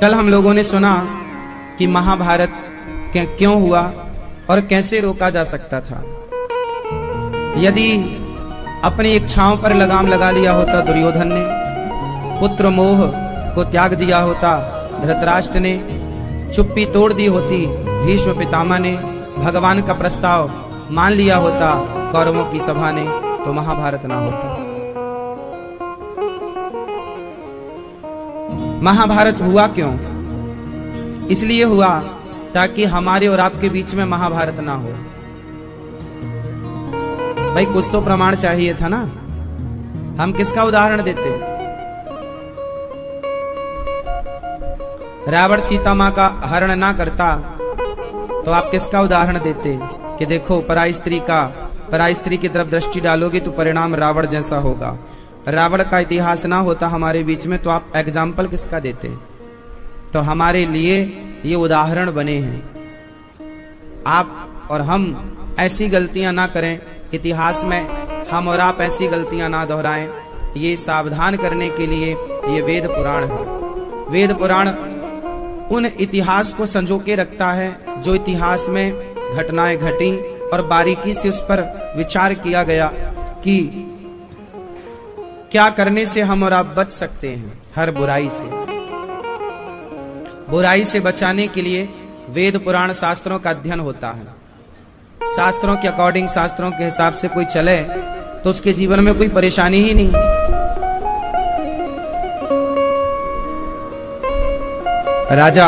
कल हम लोगों ने सुना कि महाभारत क्यों हुआ और कैसे रोका जा सकता था। यदि अपनी इच्छाओं पर लगाम लगा लिया होता दुर्योधन ने, पुत्र मोह को त्याग दिया होता धृतराष्ट्र ने, चुप्पी तोड़ दी होती भीष्म पितामह ने, भगवान का प्रस्ताव मान लिया होता कौरवों की सभा ने, तो महाभारत ना होता। महाभारत हुआ क्यों? इसलिए हुआ ताकि हमारे और आपके बीच में महाभारत ना हो। भाई कुछ तो प्रमाण चाहिए था ना। हम किसका उदाहरण देते? रावण सीता मां का हरण ना करता तो आप किसका उदाहरण देते कि देखो पराई स्त्री की तरफ दृष्टि डालोगे तो परिणाम रावण जैसा होगा। रावण का इतिहास ना होता हमारे बीच में तो आप एग्जाम्पल किसका देते? तो हमारे लिए ये उदाहरण बने हैं। आप और हम ऐसी गलतियां ना करें, इतिहास में हम और आप ऐसी गलतियां ना दोहराएं, ये सावधान करने के लिए ये वेद पुराण है। वेद पुराण उन इतिहास को संजो के रखता है जो इतिहास में घटनाएं घटी और बारीकी से उस पर विचार किया गया कि क्या करने से हम और आप बच सकते हैं हर बुराई से। बुराई से बचाने के लिए वेद पुराण शास्त्रों का अध्ययन होता है। शास्त्रों के अकॉर्डिंग, शास्त्रों के हिसाब से कोई चले तो उसके जीवन में कोई परेशानी ही नहीं। राजा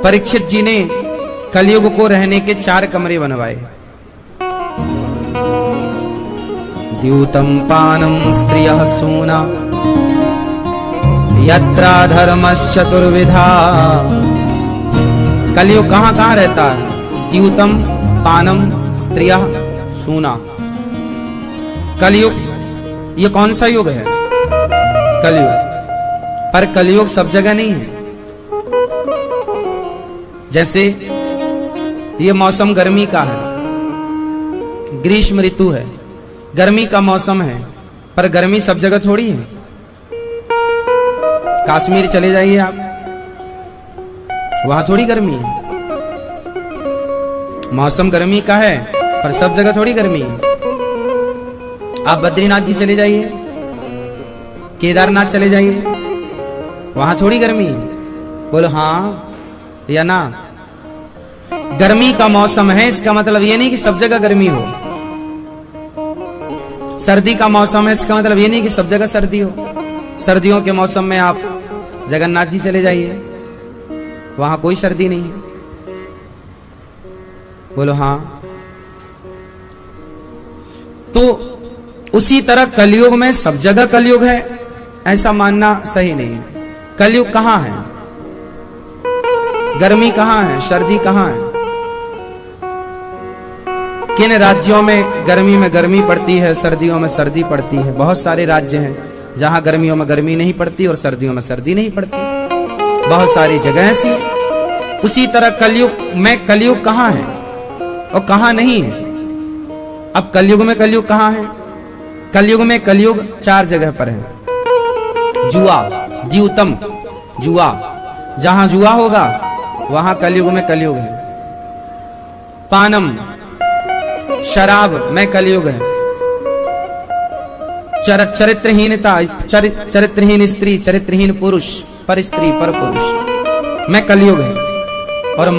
परीक्षित जी ने कलयुग को रहने के 4 कमरे बनवाए। द्यूतम पानम स्त्रियः सूना यत्रा धर्मश्चतुर्विधा। कलयुग कहां कहां रहता है? द्यूतम पानम स्त्रियः सूना। कलयुग ये कौन सा युग है? कलयुग। पर कलयुग सब जगह नहीं है। जैसे ये मौसम गर्मी का है, ग्रीष्म ऋतु है, गर्मी का मौसम है, पर गर्मी सब जगह थोड़ी है। कश्मीर चले जाइए आप, वहां थोड़ी गर्मी है। मौसम गर्मी का है पर सब जगह थोड़ी गर्मी है। आप बद्रीनाथ जी चले जाइए, केदारनाथ चले जाइए, वहां थोड़ी गर्मी है। बोलो हाँ या ना? गर्मी का मौसम है, इसका मतलब ये नहीं कि सब जगह गर्मी हो। सर्दी का मौसम है, इसका मतलब ये नहीं कि सब जगह सर्दी हो। सर्दियों के मौसम में आप जगन्नाथ जी चले जाइए, वहां कोई सर्दी नहीं है। बोलो हाँ। तो उसी तरह कलयुग में सब जगह कलयुग है ऐसा मानना सही नहीं है। कलयुग कहां है? गर्मी कहां है? सर्दी कहां है? किन राज्यों में गर्मी पड़ती है, सर्दियों में सर्दी पड़ती है? बहुत सारे राज्य हैं जहां गर्मियों में गर्मी नहीं पड़ती और सर्दियों में सर्दी नहीं पड़ती। बहुत सारी जगह ऐसी। उसी तरह कलयुग में कलयुग कहां है और कहां नहीं है? अब कलयुग में कलयुग कहां है? कलयुग में कलयुग 4 जगह पर है। जुआ, द्यूतम, जुआ, जहां जुआ होगा वहां कलयुग में कलयुग है। पानम, शराब में कलयुग है। चरित्रहीनता, चरित्रहीन स्त्री, चरित्रहीन पुरुष, पर स्त्री पर पुरुष में कलयुग है। और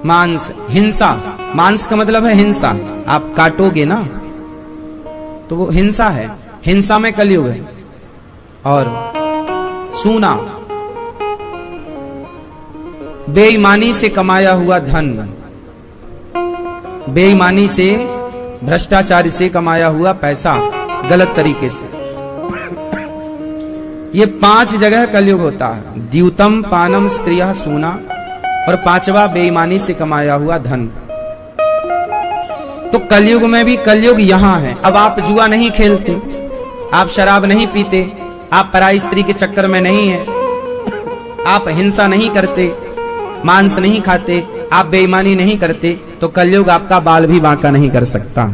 मांस, हिंसा, मांस का मतलब है हिंसा। आप काटोगे ना तो वो हिंसा है, हिंसा में कलयुग है। और सूना, बेईमानी से कमाया हुआ धन, बेईमानी से, भ्रष्टाचार से कमाया हुआ पैसा गलत तरीके से, ये 5 जगह कलयुग होता है। द्यूतम पानम स्त्रियः सूना और 5वां बेईमानी से कमाया हुआ धन। तो कलयुग में भी कलयुग यहां है। अब आप जुआ नहीं खेलते, आप शराब नहीं पीते, आप पराई स्त्री के चक्कर में नहीं है, आप हिंसा नहीं करते, मांस नहीं खाते, आप बेईमानी नहीं करते, तो कलयुग आपका बाल भी बांका नहीं कर सकता।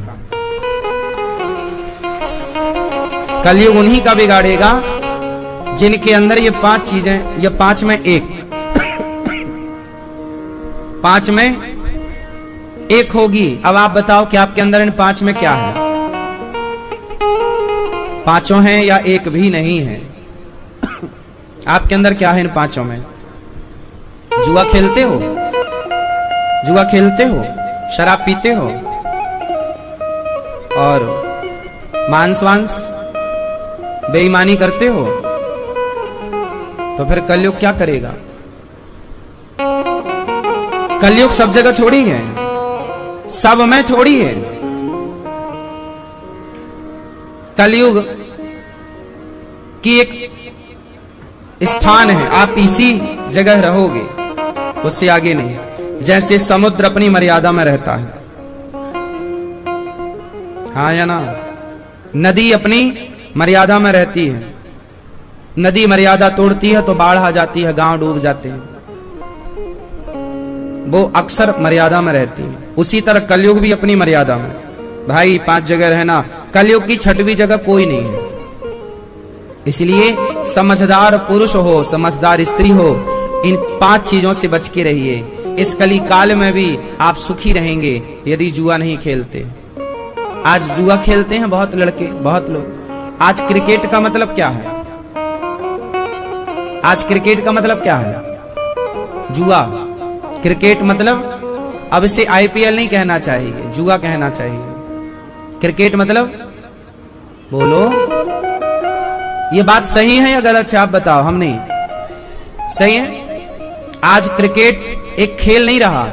कलयुग उन्हीं का बिगाड़ेगा जिनके अंदर ये 5 चीजें, ये 5 में एक, 5 में एक होगी। अब आप बताओ कि आपके अंदर इन 5 में क्या है? पांचों हैं या एक भी नहीं है? आपके अंदर क्या है इन 5 में? जुआ खेलते हो? जुआ खेलते हो? शराब पीते हो? और मांस वांस बेईमानी करते हो? तो फिर कलयुग क्या करेगा? कलयुग सब जगह थोड़ी है, सब में थोड़ी है। कलयुग की एक स्थान है, आप इसी जगह रहोगे, उससे आगे नहीं। जैसे समुद्र अपनी मर्यादा में रहता है, हाँ या ना? नदी अपनी मर्यादा में रहती है, नदी मर्यादा तोड़ती है तो बाढ़ आ जाती है, गांव डूब जाते हैं। वो अक्सर मर्यादा में रहती है। उसी तरह कलयुग भी अपनी मर्यादा में। भाई 5 जगह रहना, कलयुग की 6वीं जगह कोई नहीं है। इसलिए समझदार पुरुष हो, समझदार स्त्री हो, इन 5 चीजों से बच के रहिए। इस कली काल में भी आप सुखी रहेंगे यदि जुआ नहीं खेलते। आज जुआ खेलते हैं बहुत लड़के, बहुत लोग। आज क्रिकेट का मतलब क्या है? आज क्रिकेट का मतलब क्या है? जुआ। क्रिकेट मतलब अब इसे IPL नहीं कहना चाहिए, जुआ कहना चाहिए। क्रिकेट मतलब, बोलो ये बात सही है या गलत है? आप बताओ। हम नहीं, सही है। आज क्रिकेट एक खेल नहीं रहा,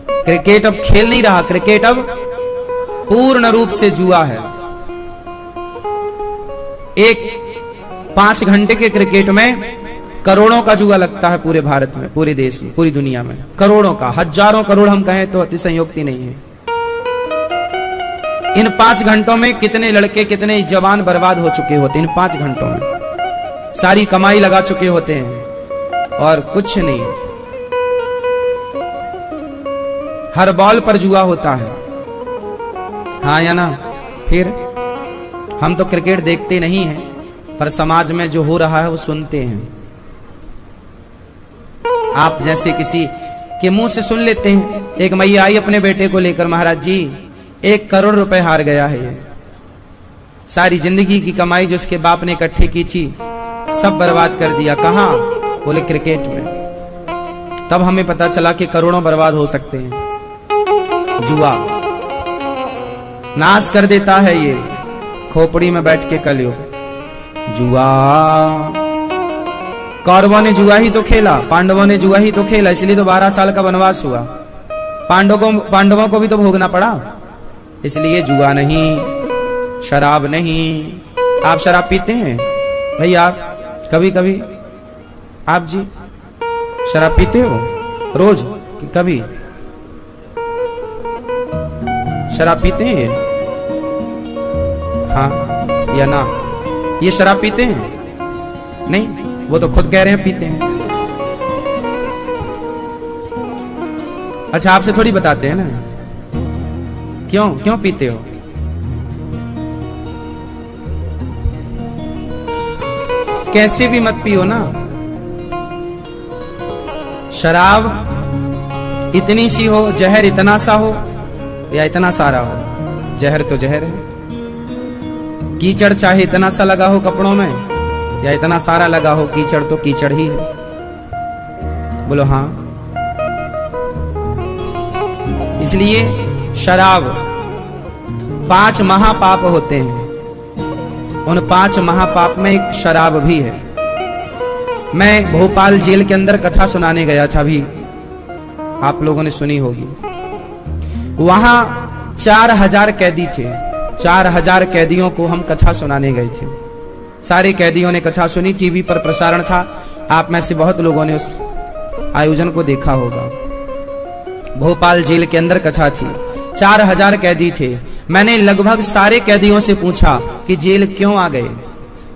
क्रिकेट अब खेल नहीं रहा, क्रिकेट अब पूर्ण रूप से जुआ है। एक 5 घंटे के क्रिकेट में करोड़ों का जुआ लगता है पूरे भारत में, पूरे देश में, पूरी दुनिया में। करोड़ों का, हजारों करोड़ हम कहें तो अतिशयोक्ति नहीं है। इन 5 घंटों में कितने लड़के, कितने जवान बर्बाद हो चुके होते। इन 5 घंटों में सारी कमाई लगा चुके होते हैं और कुछ नहीं। हर बॉल पर जुआ होता है, हाँ या ना? फिर हम तो क्रिकेट देखते नहीं हैं, पर समाज में जो हो रहा है वो सुनते हैं। आप जैसे किसी के मुंह से सुन लेते हैं। एक मैया आई अपने बेटे को लेकर, महाराज जी 1 करोड़ रुपए हार गया है ये। सारी जिंदगी की कमाई जो उसके बाप ने इकट्ठी की थी सब बर्बाद कर दिया। कहां? बोले क्रिकेट में। तब हमें पता चला कि करोड़ों बर्बाद हो सकते हैं। जुआ नाश कर देता है ये खोपड़ी में बैठ के कलयुग। जुआ, कौरवों ने जुआ ही तो खेला, पांडवों ने जुआ ही तो खेला, इसलिए तो 12 साल का वनवास हुआ। पांडवों को भी तो भोगना पड़ा। इसलिए जुआ नहीं, शराब नहीं। आप शराब पीते हैं भाई? आप कभी कभी, आप जी शराब पीते हो रोज कि कभी? शराब पीते हैं? हाँ या ना? ये शराब पीते हैं? नहीं, वो तो खुद कह रहे हैं पीते हैं। अच्छा, आपसे थोड़ी बताते हैं ना। क्यों पीते हो? कैसे भी मत पियो ना। शराब इतनी सी हो, जहर इतना सा हो या इतना सारा हो, जहर तो जहर है। कीचड़ चाहे इतना सा लगा हो कपड़ों में या इतना सारा लगा हो, कीचड़ तो कीचड़ ही है। बोलो हाँ। इसलिए शराब 5 महापाप होते हैं। उन 5 महापाप में एक शराब भी है। मैं भोपाल जेल के अंदर कथा सुनाने गया था, अभी आप लोगों ने सुनी होगी। वहां 4000 कैदी थे। 4000 कैदियों को हम कथा सुनाने गए थे। सारे कैदियों ने कथा सुनी, टीवी पर प्रसारण था। आप में से बहुत लोगों ने उस आयोजन को देखा होगा। भोपाल जेल के अंदर कथा थी। 4000 कैदी थे। मैंने लगभग सारे कैदियों से पूछा कि जेल क्यों आ गए,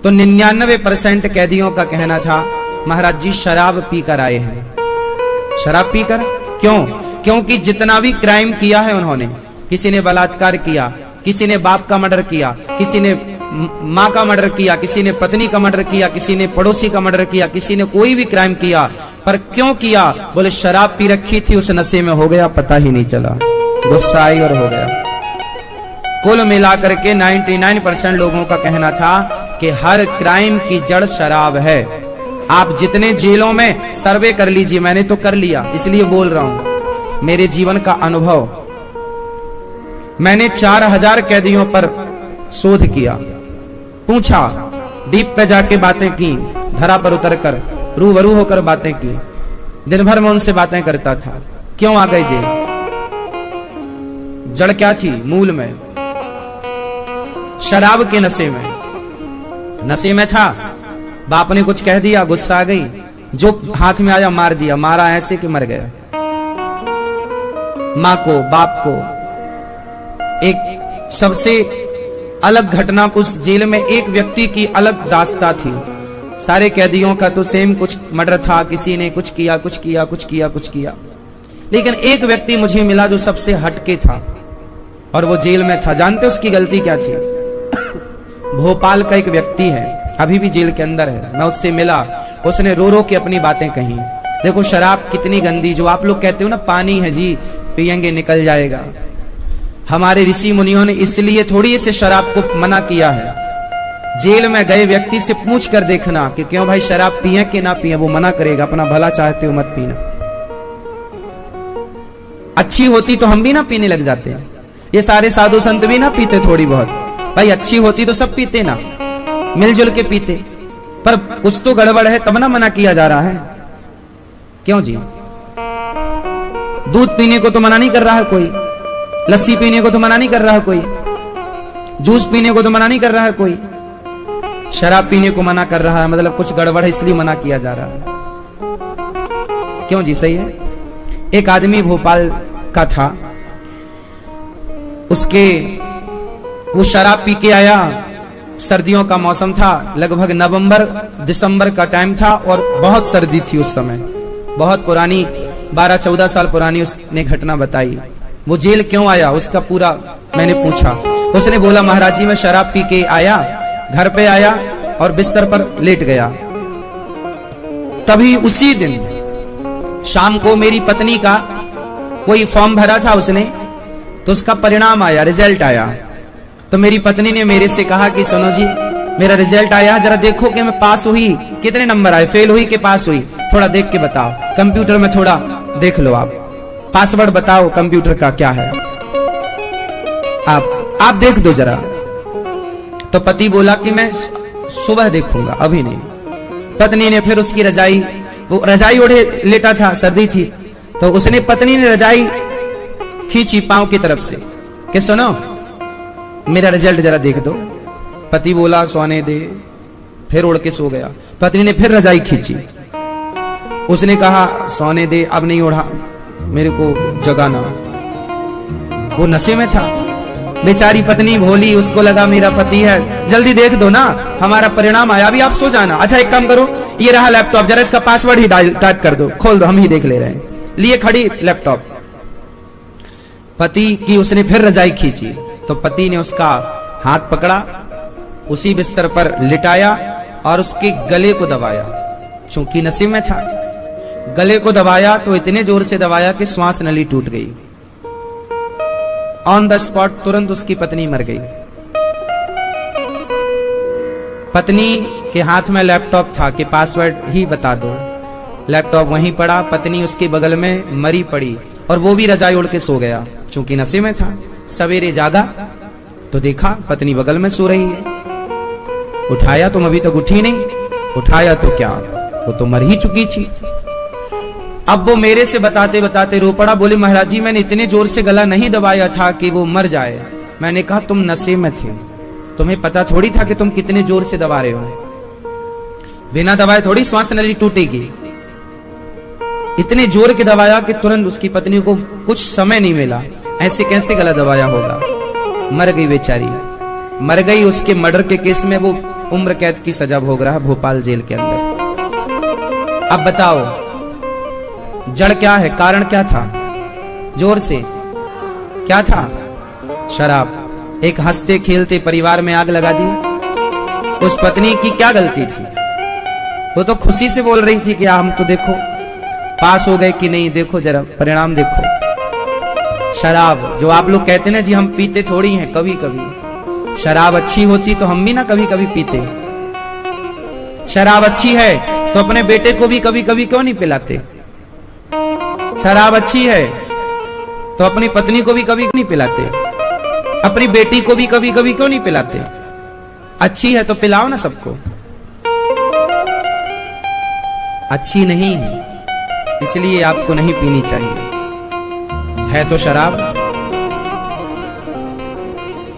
तो 99% कैदियों का कहना था, महाराज जी शराब पीकर आए हैं। शराब पीकर? क्यों? क्योंकि जितना भी क्राइम किया है उन्होंने, किसी ने बलात्कार किया, किसी ने बाप का मर्डर किया, किसी ने माँ का मर्डर किया, किसी ने पत्नी का मर्डर किया, किसी ने पड़ोसी का मर्डर किया, किसी ने कोई भी क्राइम किया, पर क्यों किया? बोले शराब पी रखी थी, उस नशे में हो गया, पता ही नहीं चला, गुस्सा आई और हो गया। कुल मिलाकर के 99% लोगों का कहना था कि हर क्राइम की जड़ शराब है। आप जितने जेलों में सर्वे कर लीजिए, मैंने तो कर लिया, इसलिए बोल रहा हूं, मेरे जीवन का अनुभव। मैंने 4000 कैदियों पर शोध किया, पूछा, डीप पे जाके बातें की, धरा पर उतरकर रूबरू होकर बातें की, दिन भर में उनसे बातें करता था। क्यों आ गए जेल? जड़ क्या थी? मूल में शराब के नशे में था। बाप ने कुछ कह दिया, गुस्सा आ गई, जो हाथ में आया मार दिया, मारा ऐसे कि मर गया। माँ को, बाप को। एक सबसे अलग घटना, उस जेल में एक व्यक्ति की अलग दास्तां थी। सारे कैदियों का तो सेम कुछ मर्डर था, किसी ने कुछ किया, कुछ किया, कुछ किया, कुछ किया, लेकिन एक व्यक्ति मुझे मिला जो सबसे हटके था, और वो जेल में था। जानते उसकी गलती क्या थी? भोपाल का एक व्यक्ति है, अभी भी जेल के अंदर है, मैं उससे मिला, उसने रो रो के अपनी बातें कही। देखो शराब कितनी गंदी, जो आप लोग कहते हो ना पानी है जी, पिएंगे निकल जाएगा। हमारे ऋषि मुनियों ने इसलिए थोड़ी इसे शराब को मना किया है। जेल में गए व्यक्ति से पूछ कर देखना कि क्यों भाई शराब पिए कि ना पिए, वो मना करेगा। अपना भला चाहते हो मत पीना। अच्छी होती तो हम भी ना पीने लग जाते हैं, ये सारे साधु संत भी ना पीते थोड़ी बहुत, भाई अच्छी होती तो सब पीते ना, मिलजुल के पीते, पर कुछ तो गड़बड़ है तब ना मना किया जा रहा है। क्यों जी? दूध पीने को तो मना नहीं कर रहा है कोई, लस्सी पीने को तो मना नहीं कर रहा है कोई, जूस पीने को तो मना नहीं कर रहा है कोई, शराब पीने को मना कर रहा है, मतलब कुछ गड़बड़ है इसलिए मना किया जा रहा है। क्यों जी? सही है। एक आदमी भोपाल का था, वो शराब पी के आया, सर्दियों का मौसम था, लगभग नवंबर दिसंबर का टाइम था, और बहुत सर्दी थी उस समय, बहुत पुरानी 12-14 साल पुरानी उसने घटना बताई। वो जेल क्यों आया उसका पूरा मैंने पूछा। उसने बोला महाराज जी मैं शराब पी के आया, घर पे आया और बिस्तर पर लेट गया। तभी उसी दिन शाम को मेरी पत्नी का कोई फॉर्म भरा था उसने, तो उसका परिणाम आया, रिजल्ट आया। तो मेरी पत्नी ने मेरे से कहा कि सुनो जी मेरा रिजल्ट आया, जरा देखो कि मैं पास हुई, कितने नंबर आए, फेल हुई कि पास हुई, थोड़ा देख के बताओ, कंप्यूटर में थोड़ा देख लो, आप पासवर्ड बताओ कंप्यूटर का क्या है, आप देख दो जरा। तो पति बोला कि मैं सुबह देखूंगा, अभी नहीं। पत्नी ने फिर उसकी रजाई, वो रजाई ओढ़े लेटा था, सर्दी थी, तो उसने पत्नी ने रजाई खींची पांव की तरफ से कि सुनो मेरा रिजल्ट जरा देख दो। पति बोला सोने दे, फिर उड़ के सो गया। पत्नी ने फिर रजाई खींची, उसने कहा सोने दे, अब नहीं ओढ़ा, मेरे को जगाना। वो नशे में था, बेचारी पत्नी भोली, उसको लगा मेरा पति है, जल्दी देख दो ना, हमारा परिणाम आया, अभी आप सो जाना। अच्छा एक काम करो, ये रहा लैपटॉप, जरा इसका पासवर्ड ही टाइप कर दो, खोल दो, हम ही देख ले रहे हैं। लिए खड़ी लैपटॉप, पति की उसने फिर रजाई खींची, तो पति ने उसका हाथ पकड़ा, उसी बिस्तर पर लिटाया और उसके गले को दबाया। चूंकि नशे में था, गले को दबाया तो इतने जोर से दबाया कि श्वास नली टूट गई। ऑन द स्पॉट तुरंत उसकी पत्नी मर गई। पत्नी के हाथ में लैपटॉप था कि पासवर्ड ही बता दो, लैपटॉप वहीं पड़ा, पत्नी उसके बगल में मरी पड़ी, और वो भी रजाई ओढ़ के सो गया, चूंकि नशे में था। सवेरे जागा तो देखा पत्नी बगल में सो रही है। उठाया, तुम अभी तक उठी नहीं। उठाया तो क्या, वो तो मर ही चुकी थी। अब वो मेरे से बताते बताते रो पड़ा, बोले महाराज जी मैंने इतने जोर से गला नहीं दबाया था कि वो मर जाए। मैंने कहा तुम नशे में थे, तुम्हें पता थोड़ी था कि तुम कितने जोर से दबा रहे हो, बिना दबाए थोड़ी श्वास नली टूटेगी। इतने जोर के दबाया कि तुरंत उसकी पत्नी को कुछ समय नहीं मिला, ऐसे कैसे गला दबाया होगा, मर गई बेचारी, मर गई। उसके मर्डर के केस में वो उम्र कैद की सजा भोग रहा है भोपाल जेल के अंदर। अब बताओ जड़ क्या है, कारण क्या था? जोर से क्या था? शराब। एक हंसते खेलते परिवार में आग लगा दी। उस पत्नी की क्या गलती थी? वो तो खुशी से बोल रही थी कि हम तो देखो पास हो गए कि नहीं, देखो जरा परिणाम देखो। शराब जो आप लोग कहते ना जी हम पीते थोड़ी हैं, कभी कभी शराब अच्छी होती तो हम भी ना कभी कभी पीते। शराब अच्छी है तो अपने बेटे को भी कभी कभी क्यों नहीं पिलाते? शराब अच्छी है तो अपनी पत्नी को भी कभी नहीं पिलाते, अपनी बेटी को भी कभी कभी क्यों नहीं पिलाते? अच्छी है तो पिलाओ ना सबको। अच्छी नहीं है इसलिए आपको नहीं पीनी चाहिए। है तो शराब,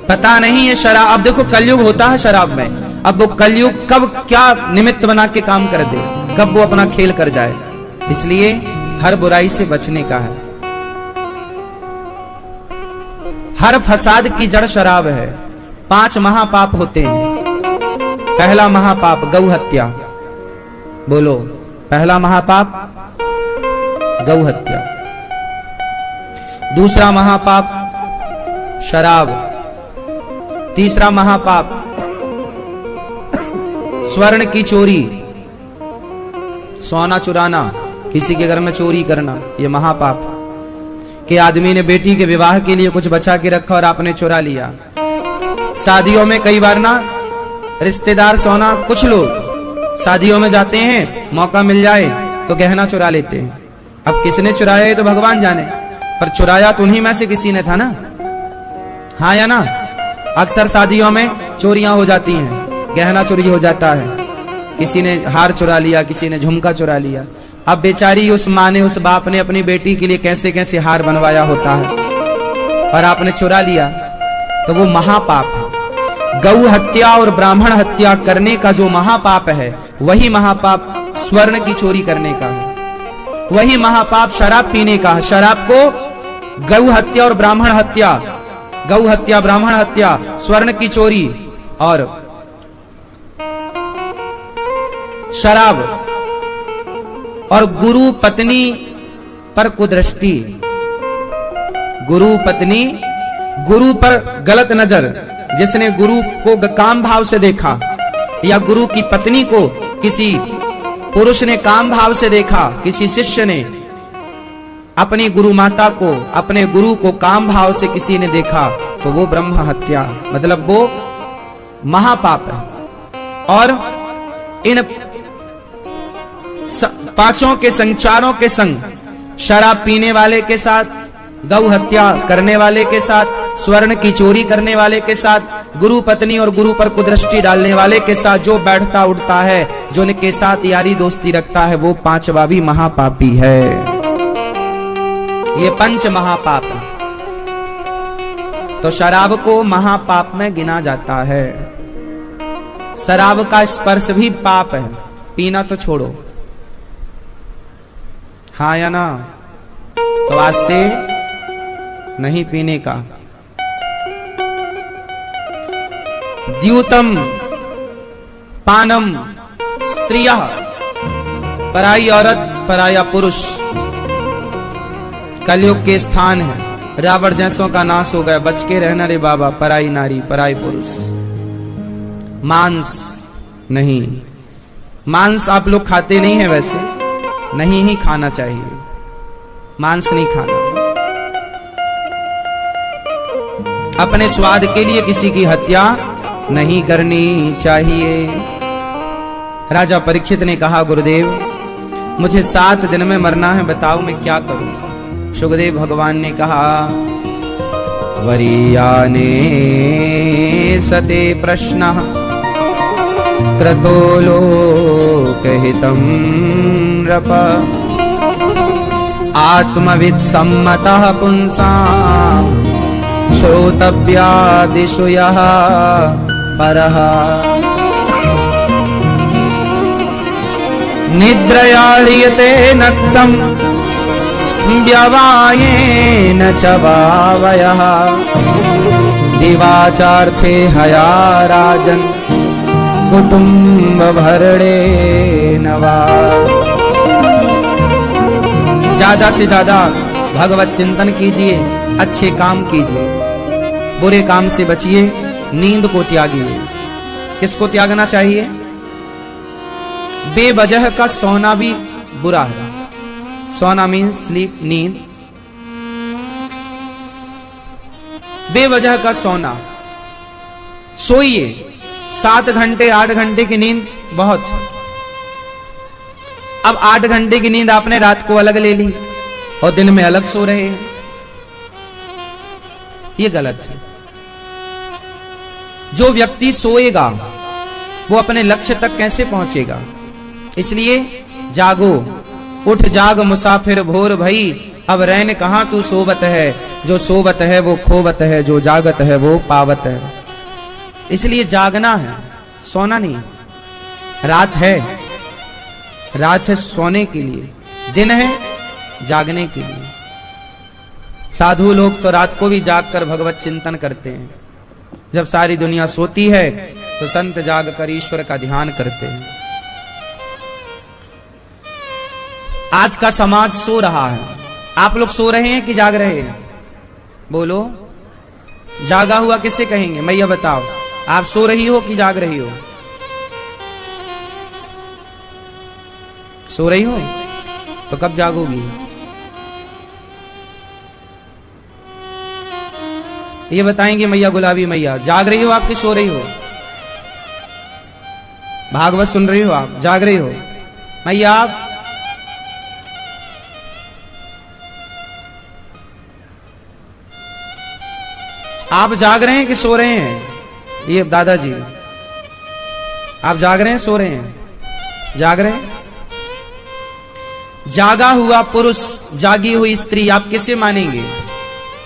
पता नहीं है शराब। अब देखो कलयुग होता है शराब में। अब वो कलयुग कब क्या निमित्त बना के काम कर दे, कब वो अपना खेल कर जाए। इसलिए हर बुराई से बचने का है। हर फसाद की जड़ शराब है। 5 महापाप होते हैं। पहला महापाप गौ हत्या। बोलो, पहला महापाप गौ हत्या। दूसरा महापाप शराब। तीसरा महापाप स्वर्ण की चोरी, सोना चुराना, किसी के घर में चोरी करना, यह महापाप। कि आदमी ने बेटी के विवाह के लिए कुछ बचा के रखा और आपने चुरा लिया। शादियों में कई बार ना रिश्तेदार सोना, कुछ लोग शादियों में जाते हैं, मौका मिल जाए तो गहना चुरा लेते हैं। अब किसने चुराया है तो भगवान जाने, पर चुराया तो उन्हीं में से किसी ने था ना। हाँ या ना? अक्सर शादियों में चोरियां हो जाती हैं, गहना चोरी हो जाता है। किसी ने हार चुरा लिया, किसी ने झुमका चुरा लिया। अब बेचारी उस माँ ने, उस बाप ने अपनी बेटी के लिए कैसे कैसे हार बनवाया होता है और आपने चुरा लिया, तो वो महापाप है। गौ हत्या और ब्राह्मण हत्या करने का जो महापाप है, वही महापाप स्वर्ण की चोरी करने का है। वही महापाप शराब पीने का है। शराब को गौ हत्या और ब्राह्मण हत्या, गौ हत्या, ब्राह्मण हत्या, स्वर्ण की चोरी और शराब और गुरु पत्नी पर कुदृष्टि। गुरु पत्नी, गुरु पर गलत नजर। जिसने गुरु को काम भाव से देखा या गुरु की पत्नी को किसी पुरुष ने काम भाव से देखा, किसी शिष्य ने अपनी गुरु माता को, अपने गुरु को काम भाव से किसी ने देखा, तो वो ब्रह्म हत्या, मतलब वो महापाप है। और इन 5 के संचारों के संग, शराब पीने वाले के साथ, गौ हत्या करने वाले के साथ, स्वर्ण की चोरी करने वाले के साथ, गुरु पत्नी और गुरु पर कुदृष्टि डालने वाले के साथ जो बैठता उठता है, जो उनके साथ यारी दोस्ती रखता है, वो 5वां भी महापापी है। ये 5 महापाप है। तो शराब को महापाप में गिना जाता है। शराब का स्पर्श भी पाप है। पीना तो छोड़ो, हाँ या ना? तो आज से नहीं पीने का। द्यूतम पानम स्त्रिया, पराई औरत, पराया पुरुष कलयुग के स्थान है। रावण जैसों का नाश हो गया, बच के रहना रे बाबा। पराई नारी, पराई पुरुष। मांस नहीं, मांस आप लोग खाते नहीं है, वैसे नहीं ही खाना चाहिए। मांस नहीं खाना। अपने स्वाद के लिए किसी की हत्या नहीं करनी चाहिए। राजा परीक्षित ने कहा, गुरुदेव मुझे 7 दिन में मरना है, बताओ मैं क्या करूं? सुखदेव भगवान ने कहा, वरीयाने सते प्रश्नः क्रतो लोकहितं नृप आत्मविद सम्मतः पुंसां श्रोतव्यादिषु यः परः निद्रया ह्रियते नक्तं व्यवायेन च वावयः दिवाचार्थे हया राजन् कुटुंब भरणे नवा। ज्यादा से ज्यादा भगवत चिंतन कीजिए, अच्छे काम कीजिए, बुरे काम से बचिए, नींद को त्यागिए। किसको त्यागना चाहिए? बेवजह का सोना भी बुरा है। सोना मीन्स स्लीप, नींद। बेवजह का सोना, सोइए 7 घंटे 8 घंटे की नींद बहुत। अब 8 घंटे की नींद आपने रात को अलग ले ली और दिन में अलग सो रहे हैं, ये गलत है। जो व्यक्ति सोएगा वो अपने लक्ष्य तक कैसे पहुंचेगा? इसलिए जागो, उठ जाग मुसाफिर भोर भई, अब रैन कहां तू सोवत है, जो सोवत है वो खोवत है, जो जागत है वो पावत है। इसलिए जागना है, सोना नहीं। रात है सोने के लिए, दिन है जागने के लिए। साधु लोग तो रात को भी जागकर भगवत चिंतन करते हैं। जब सारी दुनिया सोती है तो संत जागकर ईश्वर का ध्यान करते हैं। आज का समाज सो रहा है। आप लोग सो रहे हैं कि जाग रहे हैं? बोलो, जागा हुआ किसे कहेंगे? मैया बताओ, आप सो रही हो कि जाग रही हो? सो रही हो तो कब जागोगी? ये बताएंगे मैया गुलाबी मैया, जाग रही हो आप कि सो रही हो? भागवत सुन रही हो आप, जाग रही हो? मैया आप जाग रहे हैं कि सो रहे हैं? ये दादाजी, आप जाग रहे हैं सो रहे हैं? जाग रहे हैं। जागा हुआ पुरुष, जागी हुई स्त्री, आप किसे मानेंगे?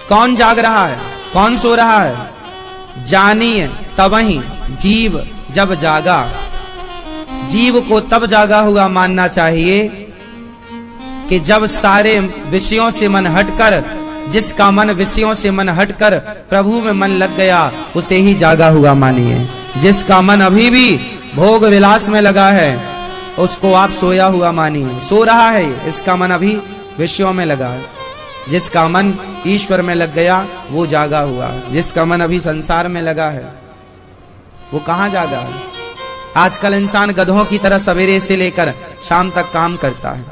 कौन जाग रहा है, कौन सो रहा है? जानिए तबहि जीव जब जागा। जीव को तब जागा हुआ मानना चाहिए कि जब सारे विषयों से मन हटकर, जिसका मन विषयों से मन हटकर प्रभु में मन लग गया, उसे ही जागा हुआ मानिए। जिसका मन अभी भी भोग विलास में लगा है, उसको आप सोया हुआ मानिए। सो रहा है, इसका मन अभी विषयों में लगा है। जिसका मन ईश्वर में लग गया वो जागा हुआ। जिसका मन अभी संसार में लगा है वो कहां जागा है? आजकल इंसान गधों की तरह सवेरे से लेकर शाम तक काम करता है।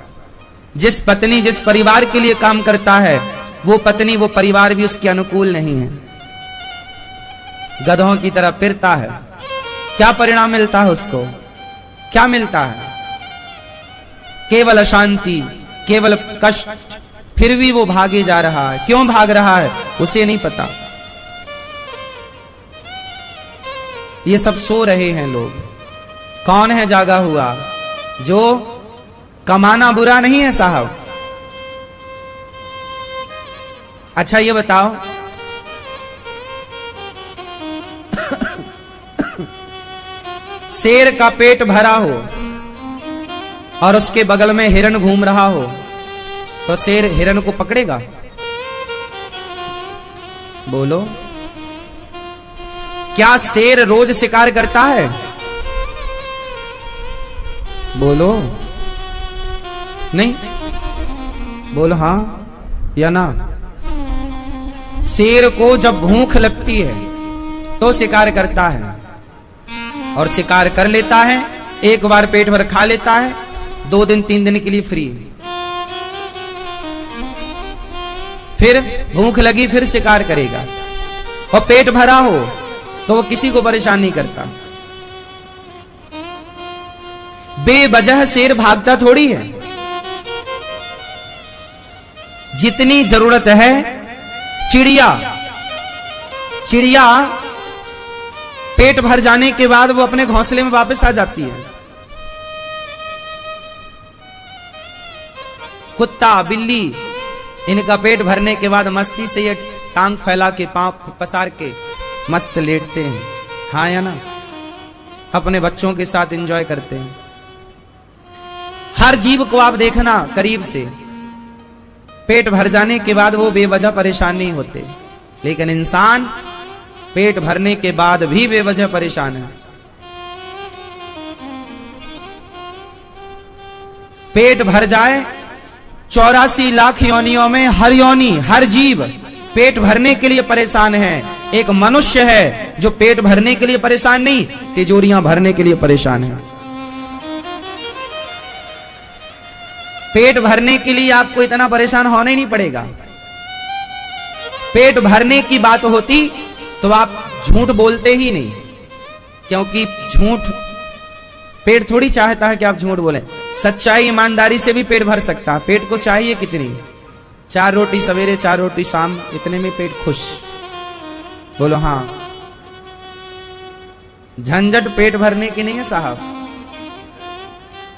जिस पत्नी जिस परिवार के लिए काम करता है, वो पत्नी वो परिवार भी उसके अनुकूल नहीं है। गधों की तरह फिरता है, क्या परिणाम मिलता है उसको? क्या मिलता है? केवल अशांति, केवल कष्ट। फिर भी वो भागे जा रहा है। क्यों भाग रहा है उसे नहीं पता। ये सब सो रहे हैं लोग। कौन है जागा हुआ? जो कमाना बुरा नहीं है साहब। अच्छा ये बताओ, शेर का पेट भरा हो और उसके बगल में हिरण घूम रहा हो तो शेर हिरण को पकड़ेगा? बोलो, क्या शेर रोज शिकार करता है? बोलो, नहीं? बोलो हाँ या ना? शेर को जब भूख लगती है तो शिकार करता है, और शिकार कर लेता है। एक बार पेट भर खा लेता है, 2 दिन 3 दिन के लिए फ्री। फिर भूख लगी फिर शिकार करेगा, और पेट भरा हो तो वो किसी को परेशान नहीं करता। बेवजह शेर भागता थोड़ी है। जितनी जरूरत है, चिड़िया पेट भर जाने के बाद वो अपने घोंसले में वापस आ जाती है। कुत्ता बिल्ली, इनका पेट भरने के बाद मस्ती से ये टांग फैला के पांव पसार के मस्त लेटते हैं, हाँ या ना? अपने बच्चों के साथ एंजॉय करते हैं। हर जीव को आप देखना करीब से, पेट भर जाने के बाद वो बेवजह परेशान नहीं होते, लेकिन इंसान पेट भरने के बाद भी बेवजह परेशान है। पेट भर जाए, 84 लाख योनियों में हर योनि, हर जीव पेट भरने के लिए परेशान है, एक मनुष्य है जो पेट भरने के लिए परेशान नहीं, तिजोरियां भरने के लिए परेशान है। पेट भरने के लिए आपको इतना परेशान होना ही नहीं पड़ेगा। पेट भरने की बात होती तो आप झूठ बोलते ही नहीं, क्योंकि झूठ, पेट थोड़ी चाहता है कि आप झूठ बोलें। सच्चाई ईमानदारी से भी पेट भर सकता है। पेट को चाहिए कितनी? 4 रोटी सवेरे 4 रोटी शाम, इतने में पेट खुश। बोलो हाँ। झंझट पेट भरने की नहीं है साहब।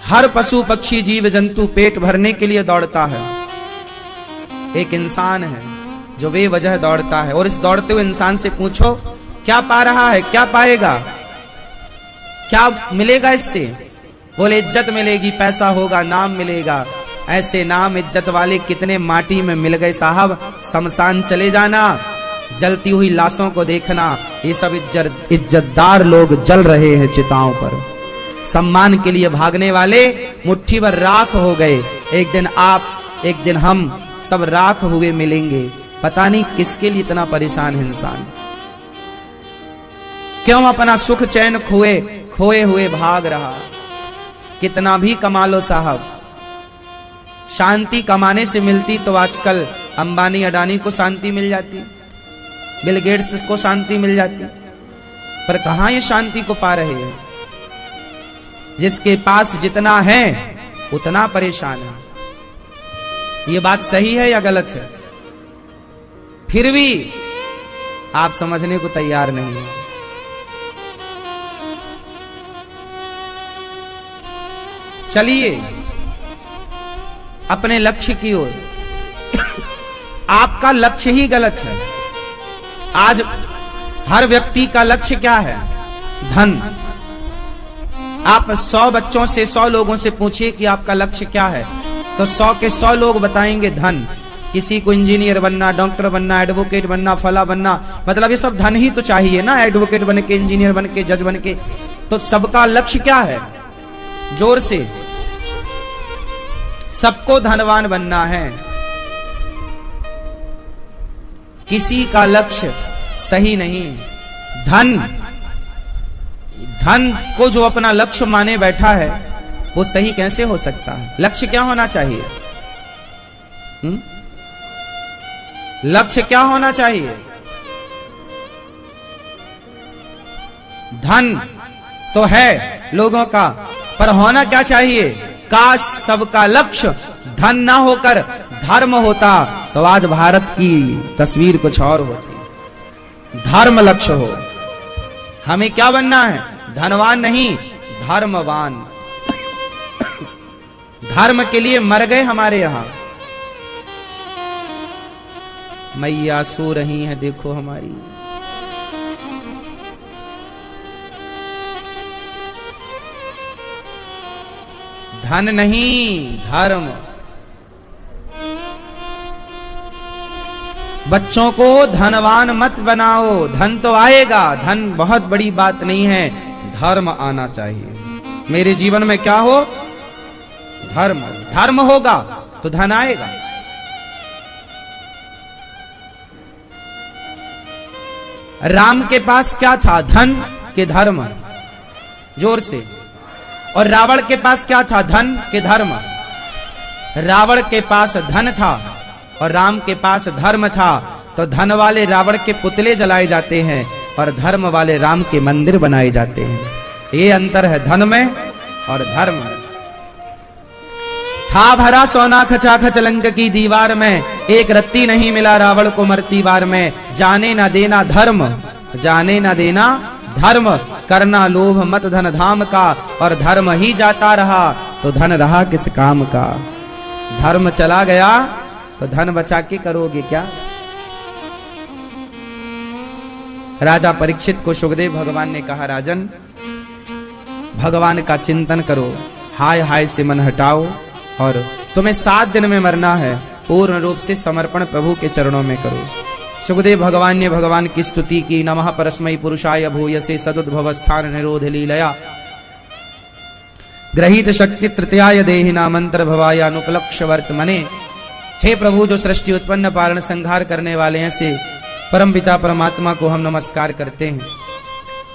हर पशु पक्षी जीव जंतु पेट भरने के लिए दौड़ता है। एक इंसान है जो बेवजह दौड़ता है, और इस दौड़ते हुए इंसान से पूछो क्या पा रहा है, क्या पाएगा, क्या मिलेगा इससे? बोले इज्जत मिलेगी, पैसा होगा, नाम मिलेगा। ऐसे नाम इज्जत वाले कितने माटी में मिल गए साहब। शमशान चले जाना, जलती हुई लाशों को देखना, ये सब इज्जतदार लोग जल रहे हैं चिताओं पर। सम्मान के लिए भागने वाले मुट्ठी भर राख हो गए। एक दिन आप, एक दिन हम सब राख हुए मिलेंगे। पता नहीं किसके लिए इतना परेशान है इंसान। क्यों अपना सुख चैन खोए हुए भाग रहा। कितना भी कमा लो साहब, शांति कमाने से मिलती तो आजकल अंबानी अडानी को शांति मिल जाती, बिल गेट्स को शांति मिल जाती। पर कहां ये शांति को पा रहे हैं? जिसके पास जितना है उतना परेशान है। ये बात सही है या गलत है? फिर भी आप समझने को तैयार नहीं है। चलिए अपने लक्ष्य की ओर। आपका लक्ष्य ही गलत है। आज हर व्यक्ति का लक्ष्य क्या है? धन। आप 100 बच्चों से, 100 लोगों से पूछिए कि आपका लक्ष्य क्या है, तो 100 के 100 लोग बताएंगे धन। किसी को इंजीनियर बनना, डॉक्टर बनना, एडवोकेट बनना, फला बनना, मतलब ये सब धन ही तो चाहिए ना। एडवोकेट बन के, इंजीनियर बन के, जज बन के, तो सबका लक्ष्य क्या है? जोर से। सबको धनवान बनना है। किसी का लक्ष्य सही नहीं। धन को जो अपना लक्ष्य माने बैठा है वो सही कैसे हो सकता है? लक्ष्य क्या होना चाहिए? लक्ष्य क्या होना चाहिए? धन तो है लोगों का, पर होना क्या चाहिए? काश सबका लक्ष्य धन ना होकर धर्म होता तो आज भारत की तस्वीर कुछ और होती। धर्म लक्ष्य हो। हमें क्या बनना है? धनवान नहीं, धर्मवान। धर्म के लिए मर गए हमारे यहां। मैया सो रही है, देखो हमारी। धन नहीं, धर्म। बच्चों को धनवान मत बनाओ। धन तो आएगा, धन बहुत बड़ी बात नहीं है, धर्म आना चाहिए। मेरे जीवन में क्या हो? धर्म। धर्म होगा तो धन आएगा। राम के पास क्या था? धन के धर्म। जोर से। और रावण के पास क्या था? धन के धर्म। रावण के पास धन था और राम के पास धर्म था, तो धन वाले रावण के पुतले जलाए जाते हैं और धर्म वाले राम के मंदिर बनाए जाते हैं। ये अंतर है धन में और धर्म में। था भरा सोना खचाखच लंक की दीवार में, एक रत्ती नहीं मिला रावण को मरती बार में। जाने ना देना धर्म, जाने ना देना धर्म, करना लोभ मत धन धाम का, और धर्म ही जाता रहा तो धन रहा किस काम का। धर्म चला गया तो धन बचा के करोगे क्या? राजा परीक्षित को सुखदेव भगवान ने कहा, राजन भगवान का चिंतन करो, हाय हाय से मन हटाओ, और तुम्हें 7 दिन में मरना है। पूर्ण रूप से समर्पण प्रभु के चरणों में करो। सुखदेव भगवान ने भगवान की स्तुति की। नमः परस्मै पुरुषाय भूयसे सदुद्भव स्थान निरोध लीलया, ग्रहीत शक्ति तृतीयाय देहिना मंत्र भवाय अनुपलक्ष्य वर्तमने। हे प्रभु, जो सृष्टि उत्पन्न पालन संहार करने वाले हैं, से परमपिता परमात्मा को हम नमस्कार करते हैं।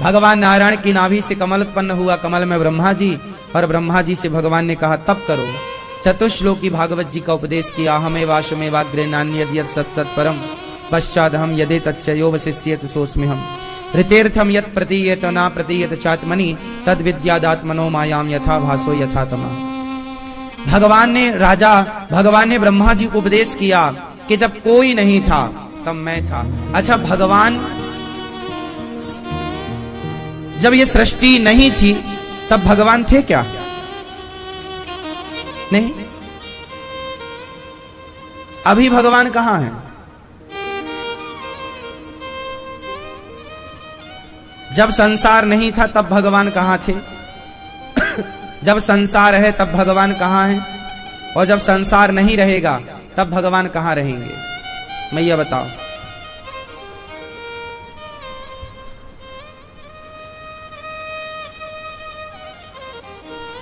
भगवान नारायण की नाभि से कमल उत्पन्न हुआ, कमल में ब्रह्मा जी, और ब्रह्मा जी से भगवान ने कहा तप करो। चतुश्लोकी भागवत जी का उपदेश किया। हमें वाशमेवाग्रे नान्यद यत् सत् सत् परम पश्चाद हम यदे तच्चयो वशिष्येत सोस्मि हम ऋतेर्थम यत् प्रतीयत न प्रतीयत चात्मनि तद विद्यादात्मनो मायाम यथा भासो यथा तमा। भगवान ने ब्रह्मा जी को उपदेश किया कि जब कोई नहीं था तब मैं था। अच्छा, भगवान जब ये सृष्टि नहीं थी तब भगवान थे क्या? नहीं। अभी भगवान कहां है? जब संसार नहीं था तब भगवान कहां थे? जब संसार है तब भगवान कहां है? और जब संसार नहीं रहेगा तब भगवान कहां रहेंगे? मैया बताओ।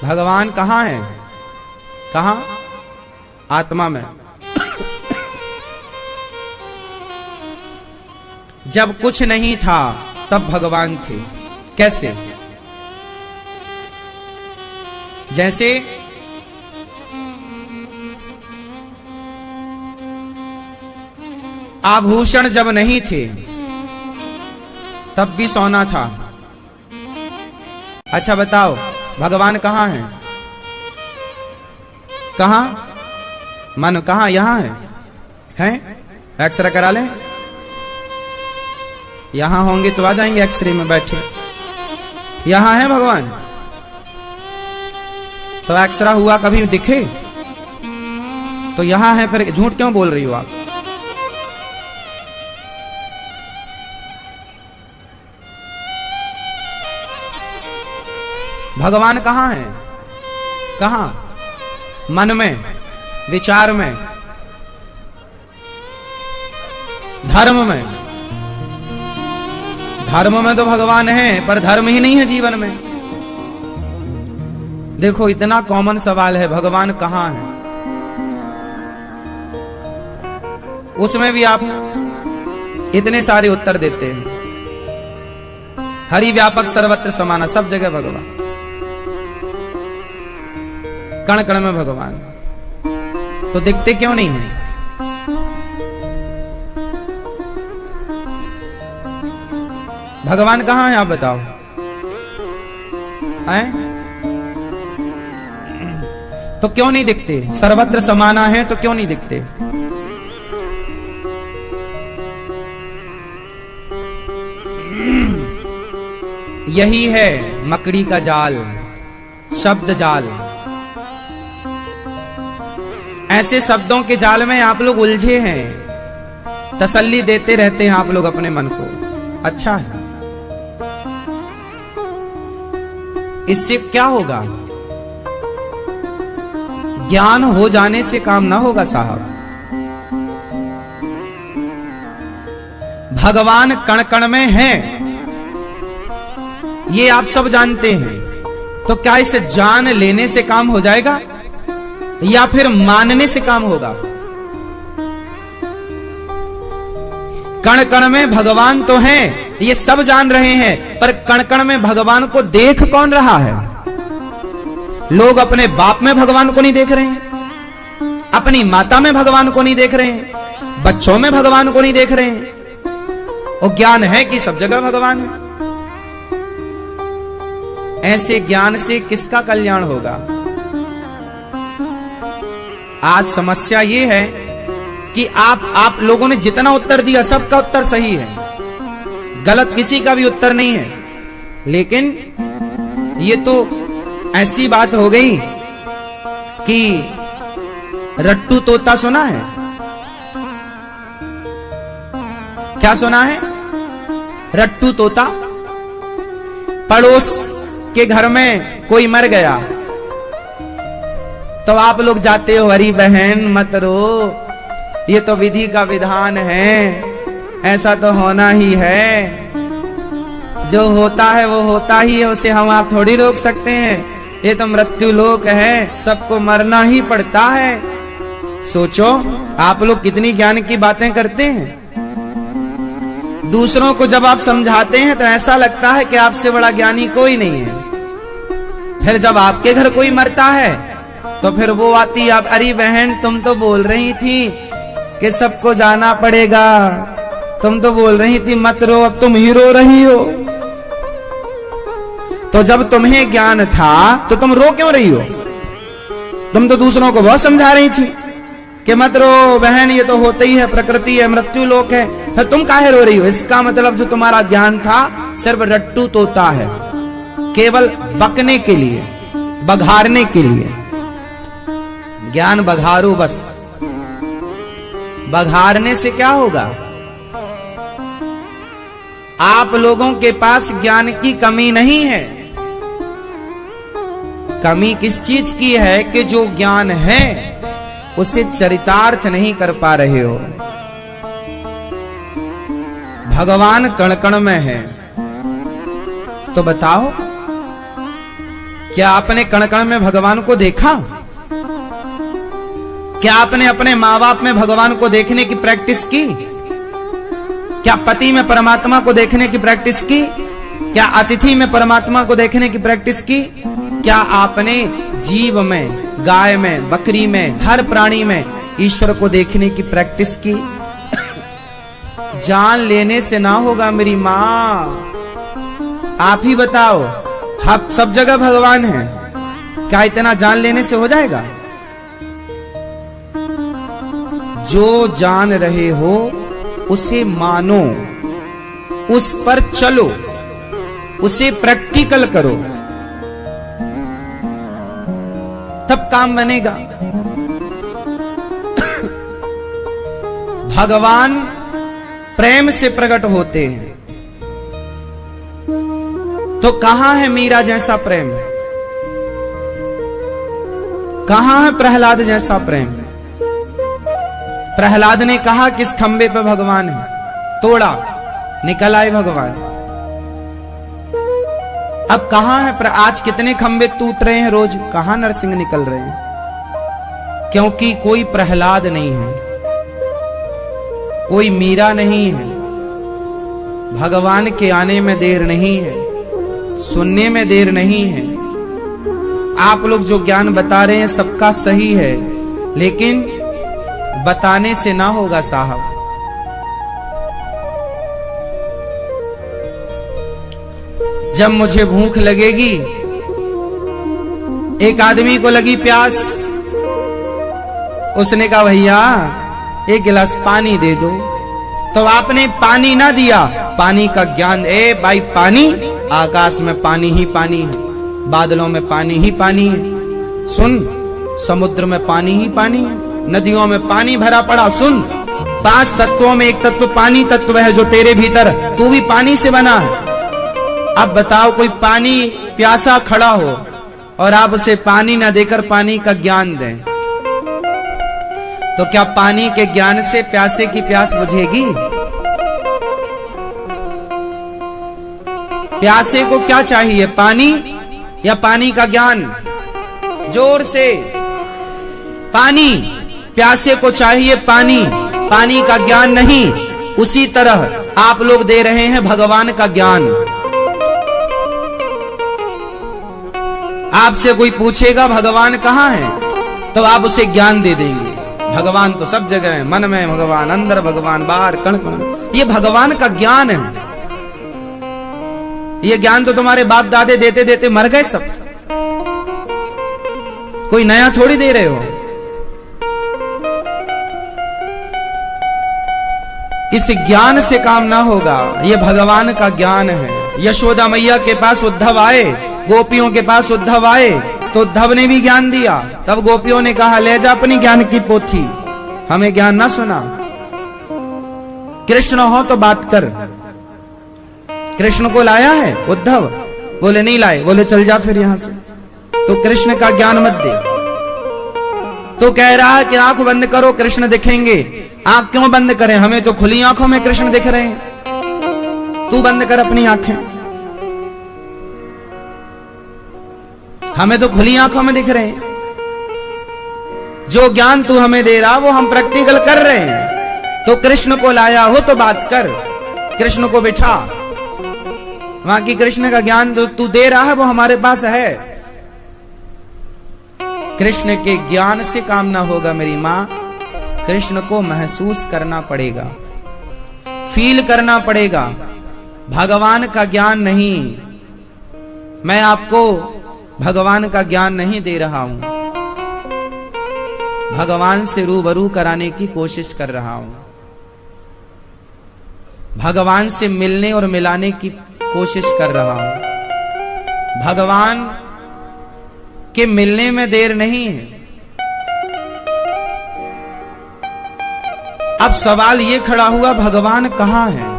भगवान कहां है? कहां? आत्मा में। जब कुछ नहीं था तब भगवान थे। कैसे? जैसे आभूषण जब नहीं थे तब भी सोना था। अच्छा बताओ, भगवान कहां है? कहां? मन कहां? यहां है? हैं? एक्सरे करा लें? यहां होंगे तो आ जाएंगे एक्सरे में बैठे। यहां है भगवान? तो एक्सरा हुआ कभी दिखे? तो यहां है, फिर झूठ क्यों बोल रही हो आप? भगवान कहां है? कहां? मन में, विचार में, धर्म में। धर्म में तो भगवान है, पर धर्म ही नहीं है जीवन में। देखो, इतना कॉमन सवाल है, भगवान कहां है? उसमें भी आप इतने सारे उत्तर देते हैं। हरि व्यापक सर्वत्र समाना, सब जगह भगवान, कण कण में भगवान। तो दिखते क्यों नहीं है? भगवान कहां है आप बताओ? हैं? तो क्यों नहीं दिखते? सर्वत्र समाना है तो क्यों नहीं दिखते? यही है मकड़ी का जाल, शब्द जाल। ऐसे शब्दों के जाल में आप लोग उलझे हैं, तसल्ली देते रहते हैं आप लोग अपने मन को। अच्छा है, इससे क्या होगा? ज्ञान हो जाने से काम ना होगा साहब। भगवान कण कण में है, ये आप सब जानते हैं। तो क्या इसे जान लेने से काम हो जाएगा या फिर मानने से काम होगा? कण कण में भगवान तो है, ये सब जान रहे हैं, पर कण कण में भगवान को देख कौन रहा है? लोग अपने बाप में भगवान को नहीं देख रहे हैं, अपनी माता में भगवान को नहीं देख रहे हैं, बच्चों में भगवान को नहीं देख रहे हैं। और ज्ञान है कि सब जगह भगवान है। ऐसे ज्ञान से किसका कल्याण होगा? आज समस्या ये है कि आप लोगों ने जितना उत्तर दिया सबका उत्तर सही है, गलत किसी का भी उत्तर नहीं है। लेकिन ये तो ऐसी बात हो गई कि रट्टू तोता सुना है? क्या सुना है? रट्टू तोता। पड़ोस के घर में कोई मर गया तो आप लोग जाते हो, हरी बहन मत रो, ये तो विधि का विधान है, ऐसा तो होना ही है, जो होता है वो होता ही है, उसे हम आप थोड़ी रोक सकते हैं, ये तो मृत्यु लोक है, सबको मरना ही पड़ता है। सोचो आप लोग कितनी ज्ञान की बातें करते हैं। दूसरों को जब आप समझाते हैं तो ऐसा लगता है कि आपसे बड़ा ज्ञानी कोई नहीं है। फिर जब आपके घर कोई मरता है तो फिर वो आती, आप, अरे बहन तुम तो बोल रही थी कि सबको जाना पड़ेगा, तुम तो बोल रही थी मत रो, अब तुम ही रो रही हो। तो जब तुम्हें ज्ञान था तो तुम रो क्यों रही हो? तुम तो दूसरों को बहुत समझा रही थी कि मत रो बहन, ये तो होता ही है, प्रकृति है, मृत्यु लोक है, फिर तुम काहे रो रही हो? इसका मतलब जो तुम्हारा ज्ञान था सिर्फ रट्टू तोता है, केवल बकने के लिए, बघारने के लिए। ज्ञान बघारो बस, बघारने से क्या होगा? आप लोगों के पास ज्ञान की कमी नहीं है। कमी किस चीज की है कि जो ज्ञान है उसे चरितार्थ नहीं कर पा रहे हो। भगवान कण कण में है, तो बताओ क्या आपने कण कण में भगवान को देखा? क्या आपने अपने माँ बाप में भगवान को देखने की प्रैक्टिस की? क्या पति में परमात्मा को देखने की प्रैक्टिस की? क्या अतिथि में परमात्मा को देखने की प्रैक्टिस की? क्या आपने जीव में, गाय में, बकरी में, हर प्राणी में ईश्वर को देखने की प्रैक्टिस की? जान लेने से ना होगा मेरी मां, आप ही बताओ। हम सब जगह भगवान है, क्या इतना जान लेने से हो जाएगा? जो जान रहे हो उसे मानो, उस पर चलो, उसे प्रैक्टिकल करो, तब काम बनेगा। भगवान प्रेम से प्रकट होते हैं, तो कहां है मीरा जैसा प्रेम? कहां है प्रहलाद जैसा प्रेम? प्रहलाद ने कहा किस खंबे पे भगवान है, तोड़ा, निकल आए भगवान। अब कहां है? आज कितने खंबे टूट रहे हैं रोज, कहां नरसिंह निकल रहे हैं? क्योंकि कोई प्रहलाद नहीं है, कोई मीरा नहीं है। भगवान के आने में देर नहीं है, सुनने में देर नहीं है। आप लोग जो ज्ञान बता रहे हैं सबका सही है, लेकिन बताने से ना होगा साहब। जब मुझे भूख लगेगी, एक आदमी को लगी प्यास, उसने कहा भैया एक गिलास पानी दे दो, तो आपने पानी ना दिया, पानी का ज्ञान, ए भाई पानी, आकाश में पानी ही पानी है, बादलों में पानी ही पानी है, सुन समुद्र में पानी ही पानी है, नदियों में पानी भरा पड़ा, सुन 5 तत्वों में एक तत्व पानी तत्व है जो तेरे भीतर, तू भी पानी से बना है। अब बताओ कोई पानी प्यासा खड़ा हो और आप उसे पानी ना देकर पानी का ज्ञान दें, तो क्या पानी के ज्ञान से प्यासे की प्यास बुझेगी? प्यासे को क्या चाहिए, पानी या पानी का ज्ञान? जोर से, पानी। प्यासे को चाहिए पानी, पानी का ज्ञान नहीं। उसी तरह आप लोग दे रहे हैं भगवान का ज्ञान। आपसे कोई पूछेगा भगवान कहां है, तो आप उसे ज्ञान दे देंगे। भगवान तो सब जगह है, मन में भगवान, अंदर भगवान, बाहर कण कण, ये भगवान का ज्ञान है। ये ज्ञान तो तुम्हारे बाप दादे देते देते मर गए सब, कोई नया थोड़ी दे रहे हो। इस ज्ञान से काम ना होगा, ये भगवान का ज्ञान है। यशोदा मैया के पास उद्धव आए, गोपियों के पास उद्धव आए, तो उद्धव ने भी ज्ञान दिया। तब गोपियों ने कहा ले जा अपनी ज्ञान की पोथी, हमें ज्ञान ना सुना। कृष्ण हो तो बात कर। कृष्ण को लाया है उद्धव? बोले नहीं लाए। बोले चल जा फिर यहां से, तो कृष्ण का ज्ञान मत दे। तो कह रहा है कि आंख बंद करो कृष्ण दिखेंगे। आंख क्यों बंद करें, हमें तो खुली आंखों में कृष्ण दिख रहे हैं। तू बंद कर अपनी आंखें, हमें तो खुली आंखों में दिख रहे हैं। जो ज्ञान तू हमें दे रहा वो हम प्रैक्टिकल कर रहे हैं। तो कृष्ण को लाया हो तो बात कर। कृष्ण को बिठा, वहां की कृष्ण का ज्ञान तू दे रहा है वो हमारे पास है। कृष्ण के ज्ञान से काम ना होगा मेरी मां, कृष्ण को महसूस करना पड़ेगा, फील करना पड़ेगा। भगवान का ज्ञान नहीं, मैं आपको भगवान का ज्ञान नहीं दे रहा हूं, भगवान से रूबरू कराने की कोशिश कर रहा हूं, भगवान से मिलने और मिलाने की कोशिश कर रहा हूं। भगवान के मिलने में देर नहीं है। अब सवाल ये खड़ा हुआ, भगवान कहां है?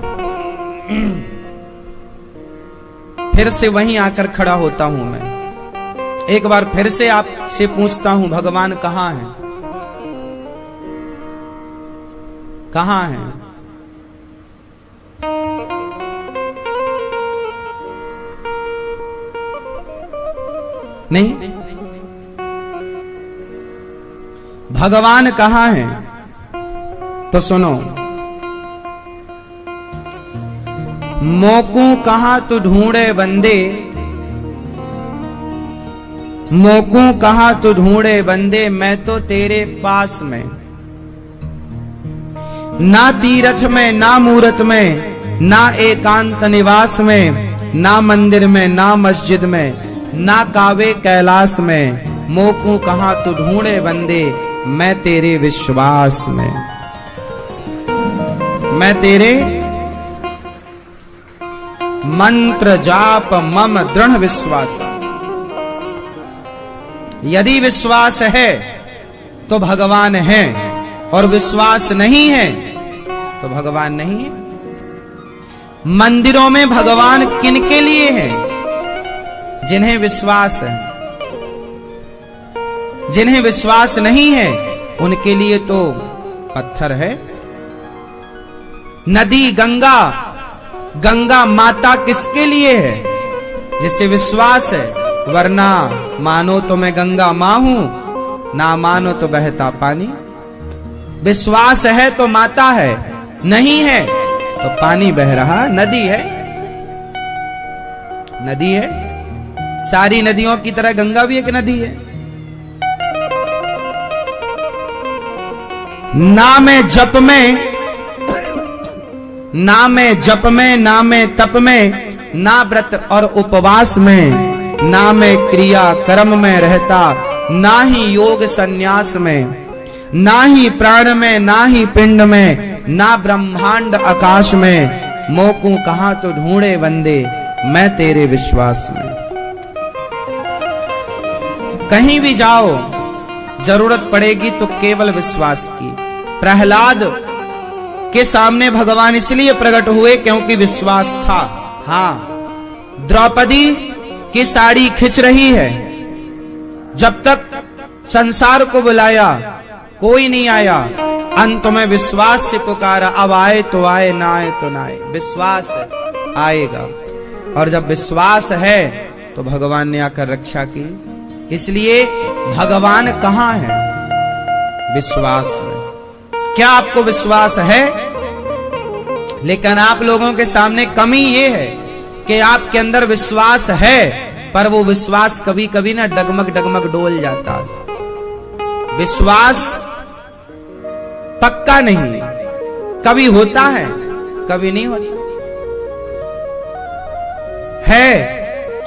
फिर से वहीं आकर खड़ा होता हूं मैं, एक बार फिर से आपसे पूछता हूं, भगवान कहां है? कहां है? नहीं, भगवान कहां है? तो सुनो, मोकू कहां तू ढूंढे बंदे, मोकू कहां तू ढूंढे बंदे, मैं तो तेरे पास में, ना तीरथ में ना मूरत में, ना एकांत निवास में, ना मंदिर में ना मस्जिद में, ना कावे कैलाश में, मोकू कहां तू ढूंढे बंदे, मैं तेरे विश्वास में, मैं तेरे मंत्र जाप मम दृढ़ विश्वास। यदि विश्वास है तो भगवान है, और विश्वास नहीं है तो भगवान नहीं है। मंदिरों में भगवान किनके लिए है? जिन्हें विश्वास है। जिन्हें विश्वास नहीं है उनके लिए तो पत्थर है। नदी गंगा, गंगा माता किसके लिए है? जिसे विश्वास है, वरना मानो तो मैं गंगा मां हूं, ना मानो तो बहता पानी। विश्वास है तो माता है, नहीं है तो पानी बह रहा, नदी है, नदी है। सारी नदियों की तरह गंगा भी एक नदी है। ना मैं जप में, ना मैं जप में, ना मैं तप में, ना व्रत और उपवास में, ना मैं क्रिया कर्म में रहता, ना ही योग संन्यास में, ना ही प्राण में, ना ही पिंड में, ना ब्रह्मांड आकाश में, मोकू कहां तो ढूंढे बंदे, मैं तेरे विश्वास में। कहीं भी जाओ जरूरत पड़ेगी तो केवल विश्वास की। प्रहलाद के सामने भगवान इसलिए प्रकट हुए क्योंकि विश्वास था। हां, द्रौपदी की साड़ी खिंच रही है, जब तक संसार को बुलाया कोई नहीं आया, अंत में विश्वास से पुकारा, अब आए तो आए, ना आए तो ना आए। विश्वास आएगा, और जब विश्वास है तो भगवान ने आकर रक्षा की। इसलिए भगवान कहां है? विश्वास में। क्या आपको विश्वास है? लेकिन आप लोगों के सामने कमी ये है कि आपके अंदर विश्वास है, पर वो विश्वास कभी कभी ना डगमग डगमग डोल जाता है। विश्वास पक्का नहीं, कभी होता है कभी नहीं होता, है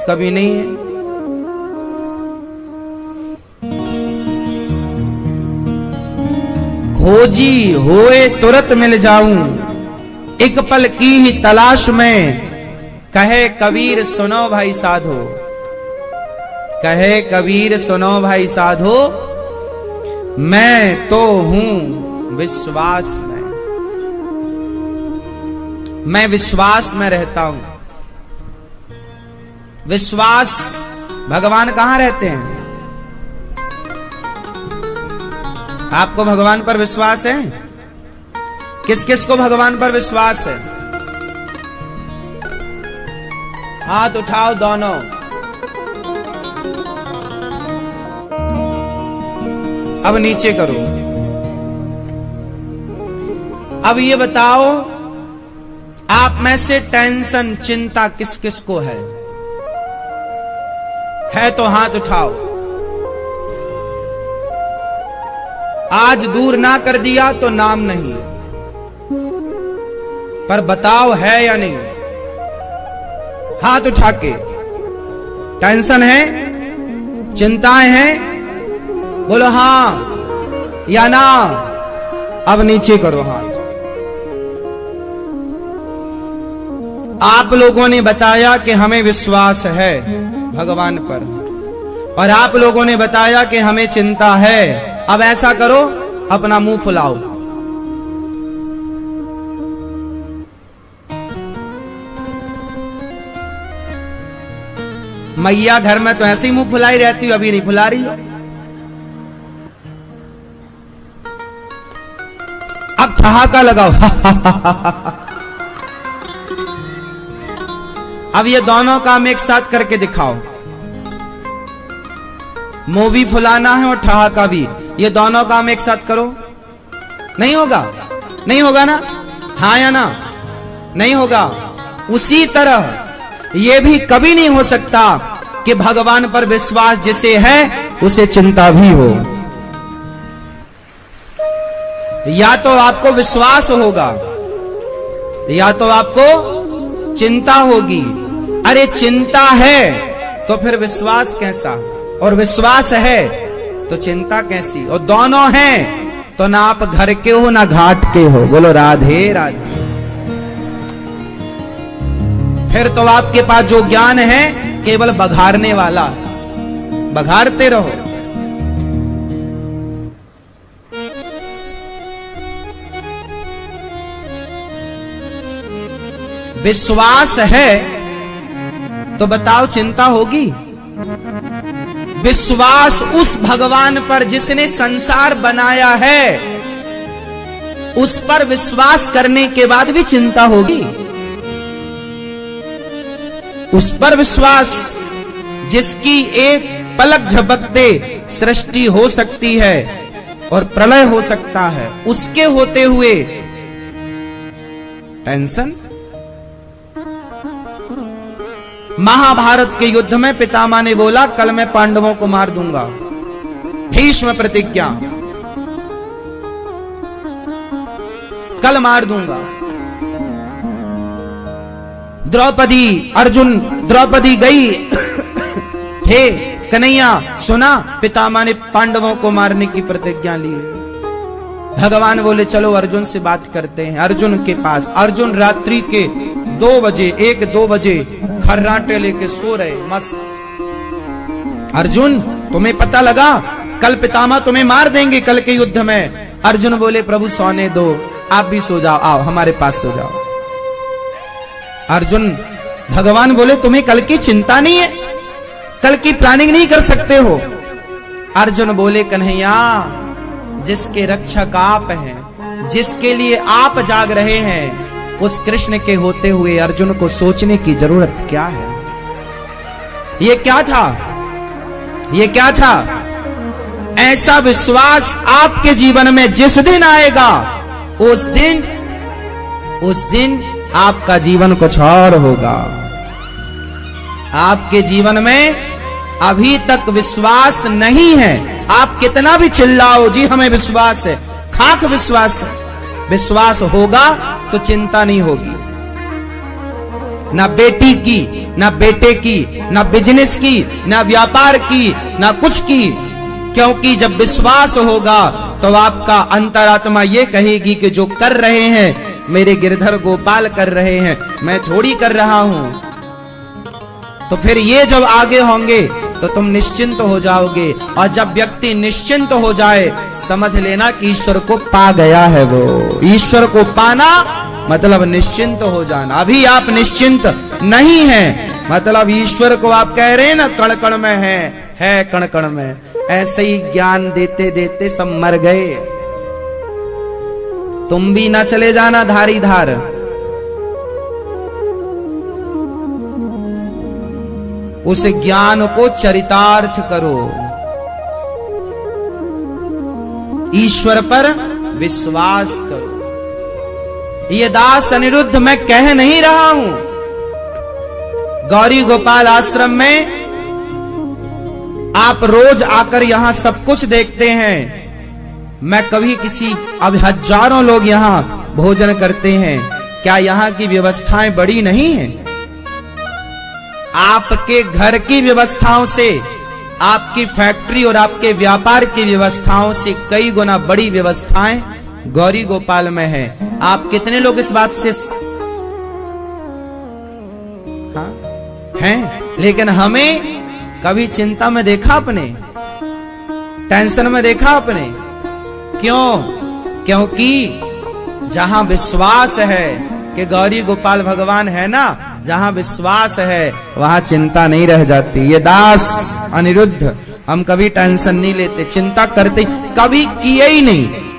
कभी नहीं है। खोजी होए तुरंत मिल जाऊं, एक पल की ही तलाश में, कहे कबीर सुनो भाई साधो, कहे कबीर सुनो भाई साधो, मैं तो हूं विश्वास में। मैं विश्वास में रहता हूं। विश्वास, भगवान कहां रहते हैं? आपको भगवान पर विश्वास है? किस किस को भगवान पर विश्वास है? हाथ उठाओ दोनों। अब नीचे करो। अब ये बताओ, आप में से टेंशन चिंता किस किस को है तो हाथ उठाओ। आज दूर ना कर दिया तो नाम नहीं, पर बताओ है या नहीं? हाथ उठा के। टेंशन है, चिंताएं हैं, बोलो हां या ना। अब नीचे करो हाथ। आप लोगों ने बताया कि हमें विश्वास है भगवान पर, और आप लोगों ने बताया कि हमें चिंता है। अब ऐसा करो, अपना मुंह फुलाओ। मैया घर में तो ऐसे ही मुंह फुलाई रहती हो, अभी नहीं फुला रही हो। अब ठहाका लगाओ। अब ये दोनों काम एक साथ करके दिखाओ। मुंह भी फुलाना है और ठहाका भी। ये दोनों काम एक साथ करो। नहीं होगा? नहीं होगा ना? हाँ या ना? नहीं होगा। उसी तरह ये भी कभी नहीं हो सकता कि भगवान पर विश्वास जिसे है उसे चिंता भी हो। या तो आपको विश्वास होगा या तो आपको चिंता होगी। अरे चिंता है तो फिर विश्वास कैसा? और विश्वास है तो चिंता कैसी? और दोनों हैं तो ना आप घर के हो ना घाट के हो। बोलो राधे राधे। फिर तो आपके पास जो ज्ञान है केवल बघारने वाला, बघारते रहो। विश्वास है तो बताओ चिंता होगी? विश्वास उस भगवान पर जिसने संसार बनाया है, उस पर विश्वास करने के बाद भी चिंता होगी? उस पर विश्वास जिसकी एक पलक झपकते सृष्टि हो सकती है और प्रलय हो सकता है, उसके होते हुए टेंशन। महाभारत के युद्ध में पितामह ने बोला कल मैं पांडवों को मार दूंगा। भीष्म प्रतिज्ञा, कल मार दूंगा। द्रौपदी अर्जुन, द्रौपदी गई, हे कन्हैया सुना, पितामह ने पांडवों को मारने की प्रतिज्ञा ली। भगवान बोले चलो अर्जुन से बात करते हैं। अर्जुन के पास, अर्जुन रात्रि के 2 बजे 1-2 बजे खर्राटे लेके सो रहे मस्त। अर्जुन तुम्हें पता लगा कल पितामह तुम्हें मार देंगे कल के युद्ध में। अर्जुन बोले प्रभु सोने दो, आप भी सो जाओ, आओ हमारे पास सो जाओ। अर्जुन, भगवान बोले तुम्हें कल की चिंता नहीं है? कल की प्लानिंग नहीं कर सकते हो? अर्जुन बोले कन्हैया जिसके रक्षक आप हैं, जिसके लिए आप जाग रहे हैं, उस कृष्ण के होते हुए अर्जुन को सोचने की जरूरत क्या है? ये क्या था? ये क्या था? ऐसा विश्वास आपके जीवन में जिस दिन आएगा उस दिन आपका जीवन कुछ और होगा। आपके जीवन में अभी तक विश्वास नहीं है। आप कितना भी चिल्लाओ जी हमें विश्वास है, खाक विश्वास है। विश्वास होगा तो चिंता नहीं होगी, ना बेटी की, ना बेटे की, ना बिजनेस की, ना व्यापार की, ना कुछ की। क्योंकि जब विश्वास होगा तो आपका अंतरात्मा ये कहेगी कि जो कर रहे हैं मेरे गिरधर गोपाल कर रहे हैं, मैं थोड़ी कर रहा हूं। तो फिर ये जब आगे होंगे तो तुम निश्चिंत हो जाओगे। और जब व्यक्ति निश्चिंत हो जाए समझ लेना कि ईश्वर को पा गया है। वो ईश्वर को पाना मतलब निश्चिंत हो जाना। अभी आप निश्चिंत नहीं हैं, मतलब ईश्वर को आप कह रहे हैं ना कण कण में है कण कण में। ऐसे ही ज्ञान देते देते सब मर गए। तुम भी ना चले जाना धारी धार। उस ज्ञान को चरितार्थ करो। ईश्वर पर विश्वास करो। ये दास अनिरुद्ध मैं कह नहीं रहा हूं। गौरी गोपाल आश्रम में आप रोज आकर यहां सब कुछ देखते हैं। मैं कभी किसी, अब हजारों लोग यहां भोजन करते हैं, क्या यहां की व्यवस्थाएं बड़ी नहीं है? आपके घर की व्यवस्थाओं से, आपकी फैक्ट्री और आपके व्यापार की व्यवस्थाओं से कई गुना बड़ी व्यवस्थाएं गौरी गोपाल में है। आप कितने लोग इस बात से हैं? लेकिन हमें कभी चिंता में देखा आपने? टेंशन में देखा आपने? क्यों? क्योंकि जहां विश्वास है कि गौरी गोपाल भगवान है ना, जहां विश्वास है वहां चिंता नहीं रह जाती। ये दास अनिरुद्ध हम कभी टेंशन नहीं लेते, चिंता करते कभी किए ही नहीं।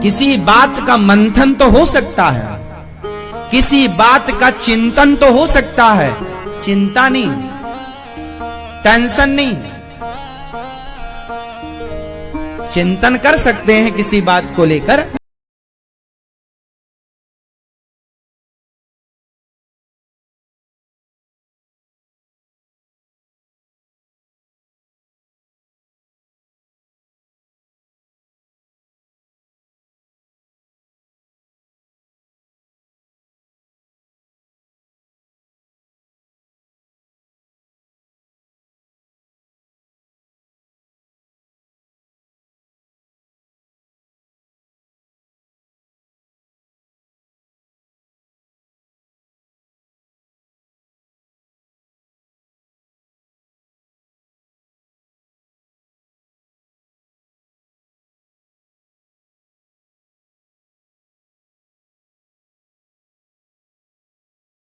किसी बात का मंथन तो हो सकता है, किसी बात का चिंतन तो हो सकता है, चिंता नहीं, टेंशन नहीं। चिंतन कर सकते हैं किसी बात को लेकर।